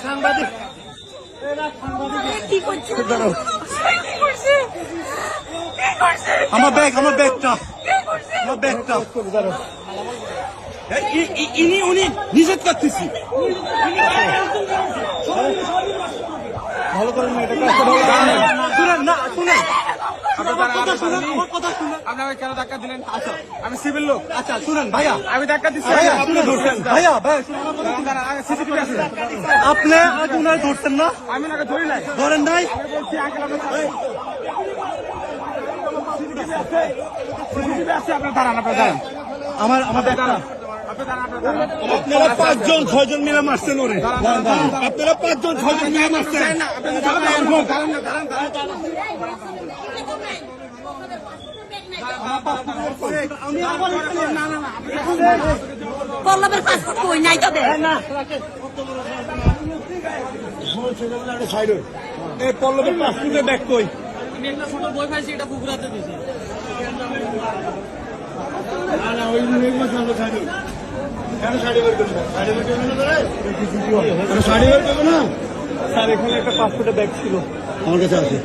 সাংবাদিক কি করছে? আমার ব্যাগটা উনি নিষেধ করতেছি। ভালো করে শুনেন না, শুনেন আপনাকে কেন ধাক্কা দিলেন? আচ্ছা, আমি সিভিল লোক। আচ্ছা শুনেন ভাইয়া, আমি ধাক্কা দিচ্ছি। আপনি ধরছেন ভাইয়া, সিসিটিভি আছে। আপনি আগে উনার ধরছেন না? আমি ওনাকে ধরি নাই। ধরেন নাই? আমি বলছি আঙ্কেল আপনার সিসিটিভি আছে, আপনার দাঁড়ান। আমার ব্যাগটা আপনারা 5 জন 6 জন মিলে মারছেন ওরে। আপনারা 5 জন 6 জন মিলে মারছেন। পল্লবের পাসপোর্ট কই নাই তোদের? এই পল্লবের পাসপোর্টের ব্যাগ কই? আমি একটা ছোট বই পাইছি, এটা পুকুরাতে দিয়েছি। স্যার এখানে একটা পাসপোর্টের ব্যাগ ছিল, আমার কাছে আছে।